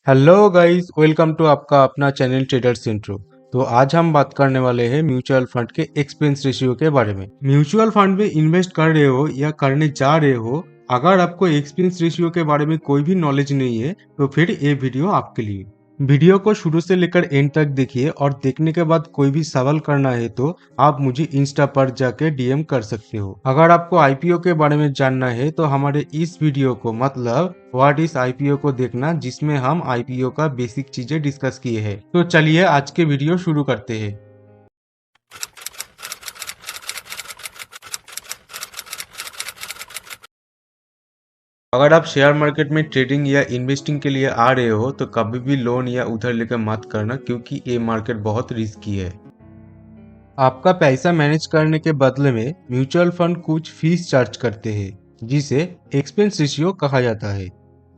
Hello guys, welcome to आपका अपना channel traders intro. तो आज हम बात करने वाले हैं म्यूचुअल फंड के एक्सपेंस रेशियो के बारे में। म्यूचुअल फंड में इन्वेस्ट कर रहे हो या करने जा रहे हो, अगर आपको एक्सपेंस रेशियो के बारे में कोई भी नॉलेज नहीं है तो फिर ये वीडियो आपके लिए। वीडियो को शुरू से लेकर एंड तक देखिए और देखने के बाद कोई भी सवाल करना है तो आप मुझे इंस्टा पर जाके डीएम कर सकते हो। अगर आपको आईपीओ के बारे में जानना है तो हमारे इस वीडियो को मतलब व्हाट इज आईपीओ को देखना, जिसमें हम आईपीओ का बेसिक चीजें डिस्कस किए हैं। तो चलिए आज के वीडियो शुरू करते हैं। अगर आप शेयर मार्केट में ट्रेडिंग या इन्वेस्टिंग के लिए आ रहे हो तो कभी भी लोन या उधार लेकर मत करना, क्योंकि ये मार्केट बहुत रिस्की है। आपका पैसा मैनेज करने के बदले में म्यूचुअल फंड कुछ फीस चार्ज करते हैं, जिसे एक्सपेंस रेशियो कहा जाता है।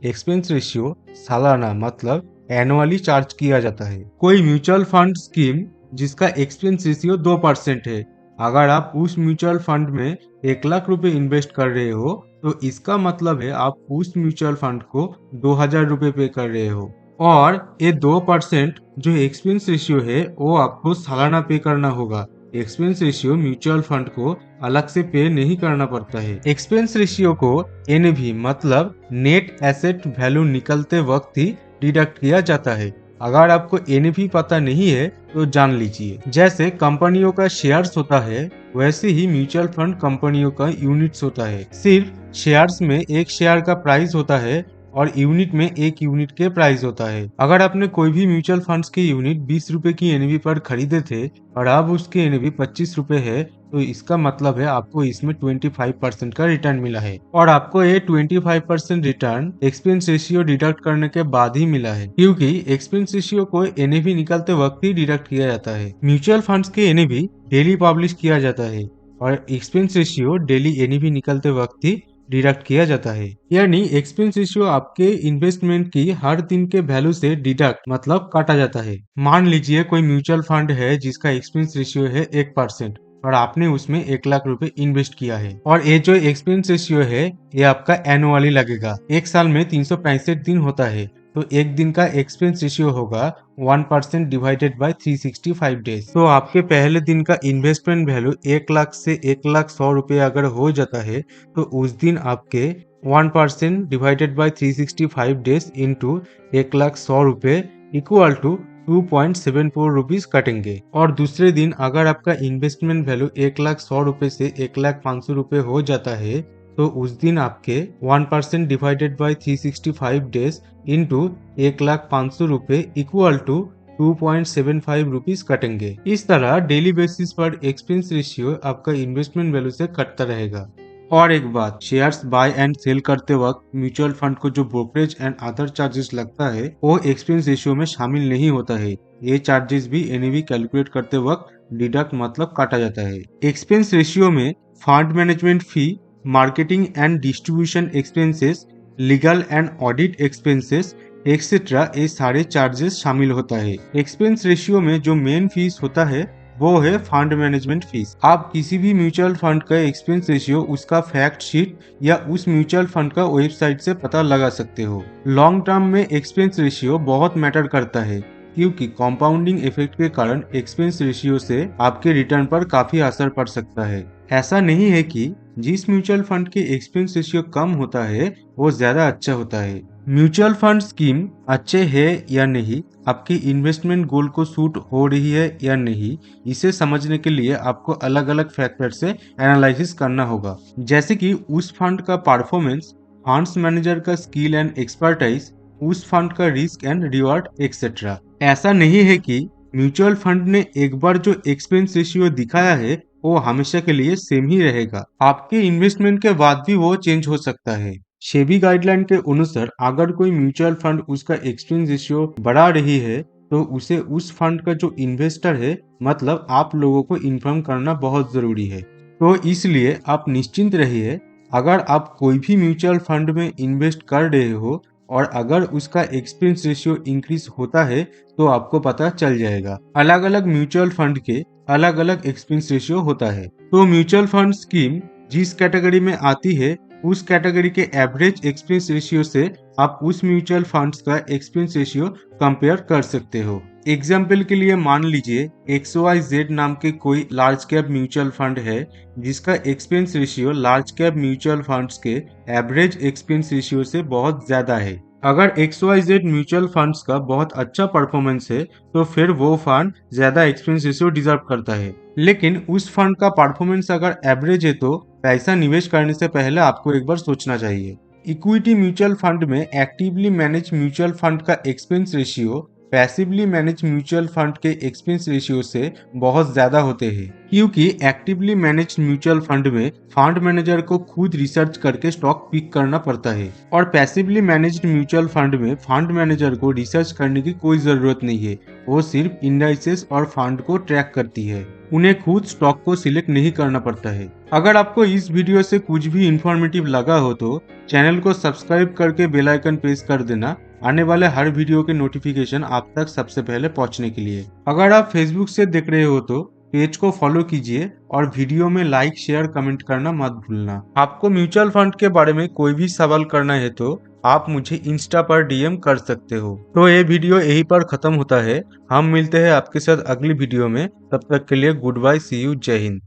एक्सपेंस रेशियो सालाना मतलब एनुअली चार्ज किया जाता है। कोई म्यूचुअल फंड स्कीम जिसका एक्सपेंस रेशियो 2% है, अगर आप उस म्यूचुअल फंड में 1 लाख रुपए इन्वेस्ट कर रहे हो तो इसका मतलब है आप उस म्यूचुअल फंड को 2,000 रुपए पे कर रहे हो। और ये 2% जो एक्सपेंस रेशियो है वो आपको सालाना पे करना होगा। एक्सपेंस रेशियो म्यूचुअल फंड को अलग से पे नहीं करना पड़ता है। एक्सपेंस रेशियो को एनएवी मतलब नेट एसेट वैल्यू निकलते वक्त ही डिडक्ट किया जाता है। अगर आपको एनएवी पता नहीं है तो जान लीजिए। जैसे कंपनियों का शेयर्स होता है, वैसे ही म्यूचुअल फंड कंपनियों का यूनिट्स होता है। सिर्फ शेयर्स में एक शेयर का प्राइस होता है और यूनिट में एक यूनिट के प्राइस होता है। अगर आपने कोई भी म्यूचुअल फंड्स के यूनिट 20 रुपए की एनएवी पर खरीदे थे और अब उसके एनएवी 25 रुपए है, तो इसका मतलब है आपको इसमें 25% का रिटर्न मिला है। और आपको ये 25% रिटर्न एक्सपेंस रेशियो डिडक्ट करने के बाद ही मिला है, क्योंकि एक्सपेंस रेशियो को एनएवी निकलते वक्त ही डिडक्ट किया जाता है। म्यूचुअल फंड्स के एनएवी डेली पब्लिश किया जाता है और एक्सपेंस रेशियो डेली एनएवी निकलते वक्त ही डिडक्ट किया जाता है। यानी एक्सपेंस रेशियो आपके इन्वेस्टमेंट की हर दिन के वैल्यू से डिडक्ट मतलब काटा जाता है। मान लीजिए कोई म्यूचुअल फंड है जिसका एक्सपेंस रेशियो है 1% और आपने उसमें 1 लाख रुपए इन्वेस्ट किया है, और ये जो एक्सपेंस रेशियो है ये आपका एनुअली लगेगा। एक साल में 365 दिन होता है, तो एक दिन का एक्सपेंस रेशियो होगा 1% डिवाइडेड बाय 365 डेज। तो आपके पहले दिन का इन्वेस्टमेंट वैल्यू 1 लाख से 1,100,000 अगर हो जाता है तो उस दिन आपके 1% divided by 365 days into 1,100,000 equal to 2.74 rupees कटेंगे। और दूसरे दिन अगर आपका इन्वेस्टमेंट वैल्यू 1,100,000 से 1,05,000 हो जाता है तो उस दिन आपके 1% divided by 365 days into 1,05,000 equal to 2.75 rupees कटेंगे। इस तरह डेली बेसिस पर एक्सपेंस रेशियो आपका इन्वेस्टमेंट वैल्यू से कटता रहेगा। और एक बात, शेयर्स बाय एंड सेल करते वक्त म्यूचुअल फंड को जो ब्रोकरेज एंड अदर चार्जेस लगता है वो एक्सपेंस रेशियो में शामिल नहीं होता है। ये चार्जेस भी एनएवी कैलकुलेट करते वक्त डिडक्ट मतलब काटा जाता है। एक्सपेंस रेशियो में fund management fee, marketing and distribution expenses, legal and audit expenses etcetera ये सारे चार्जेस शामिल होता है। एक्सपेंस रेशियो में जो मेन फीस होता है वो है फंड मैनेजमेंट फीस। आप किसी भी म्यूचुअल फंड का एक्सपेंस रेशियो उसका फैक्ट शीट या उस म्यूचुअल फंड का वेबसाइट से पता लगा सकते हो। लॉन्ग टर्म में एक्सपेंस रेशियो बहुत मैटर करता है, क्योंकि कंपाउंडिंग इफेक्ट के कारण एक्सपेंस रेशियो से आपके रिटर्न पर काफी असर पड़ सकता है। ऐसा नहीं है कि जिस म्यूचुअल फंड के एक्सपेंस रेशियो कम होता है वो ज्यादा अच्छा होता है। म्यूचुअल फंड स्कीम अच्छे है या नहीं, आपकी इन्वेस्टमेंट गोल को सूट हो रही है या नहीं, इसे समझने के लिए आपको अलग अलग फैक्टर से एनालिसिस करना होगा। जैसे कि उस फंड का परफॉर्मेंस, फंड्स मैनेजर का स्किल एंड एक्सपर्टाइज, उस फंड का रिस्क एंड रिवार्ड एक्सेट्रा। ऐसा नहीं है कि म्यूचुअल फंड ने एक बार जो एक्सपेंस रेशियो दिखाया है वो हमेशा के लिए सेम ही रहेगा। आपके इन्वेस्टमेंट के बाद भी वो चेंज हो सकता है। सेबी गाइडलाइन के अनुसार अगर कोई म्यूचुअल फंड उसका एक्सपेंस रेशियो बढ़ा रही है तो उसे उस फंड का जो इन्वेस्टर है मतलब आप लोगों को इन्फॉर्म करना बहुत जरूरी है। तो इसलिए आप निश्चिंत रहिए। अगर आप कोई भी म्यूचुअल फंड में इन्वेस्ट कर रहे हो और अगर उसका एक्सपेंस रेशियो इंक्रीज होता है तो आपको पता चल जाएगा। अलग अलग म्यूचुअल फंड के अलग अलग एक्सपेंस रेशियो होता है। तो म्यूचुअल फंड स्कीम जिस कैटेगरी में आती है उस कैटेगरी के एवरेज एक्सपेंस रेशियो से आप उस म्यूचुअल फंड्स का एक्सपेंस रेशियो कंपेयर कर सकते हो। एग्जाम्पल के लिए मान लीजिए XYZ नाम के कोई लार्ज कैप म्यूचुअल फंड है जिसका expense ratio large cap mutual funds के एवरेज एक्सपेंस रेशियो से बहुत ज्यादा है। अगर XYZ म्यूचुअल फंड्स का बहुत अच्छा परफॉर्मेंस है तो फिर वो फंड ज्यादा एक्सपेंस रेशियो डिजर्व करता है। लेकिन उस फंड का परफॉर्मेंस अगर एवरेज है तो पैसा निवेश करने से पहले आपको एक बार सोचना चाहिए। इक्विटी म्यूचुअल फंड में एक्टिवली मैनेज म्यूचुअल फंड का expense ratio passively manage mutual fund के एक्सपेंस रेशियो से बहुत ज्यादा होते हैं, क्योंकि एक्टिवली मैनेज म्यूचुअल फंड में फंड मैनेजर को खुद रिसर्च करके स्टॉक पिक करना पड़ता है और पैसिवली मैनेज्ड म्यूचुअल फंड में फंड मैनेजर को रिसर्च करने की कोई जरूरत नहीं है। वो सिर्फ इंडाइसेस और फंड को ट्रैक करती है, उन्हें खुद स्टॉक को सिलेक्ट नहीं करना पड़ता है। अगर आपको इस वीडियो से कुछ भी इंफॉर्मेटिव लगा हो तो चैनल को सब्सक्राइब करके बेल आइकन प्रेस कर देना आने वाले हर वीडियो के नोटिफिकेशन आप तक सबसे पहले पहुंचने के लिए। अगर आप फेसबुक से देख रहे हो तो पेज को फॉलो कीजिए और वीडियो में लाइक शेयर कमेंट करना मत भूलना। आपको म्यूचुअल फंड के बारे में कोई भी सवाल करना है तो आप मुझे इंस्टा पर डीएम कर सकते हो। तो ये वीडियो यहीं पर खत्म होता है। हम मिलते हैं आपके साथ अगली वीडियो में। तब तक के लिए गुड बाय, सी यू, जय हिंद।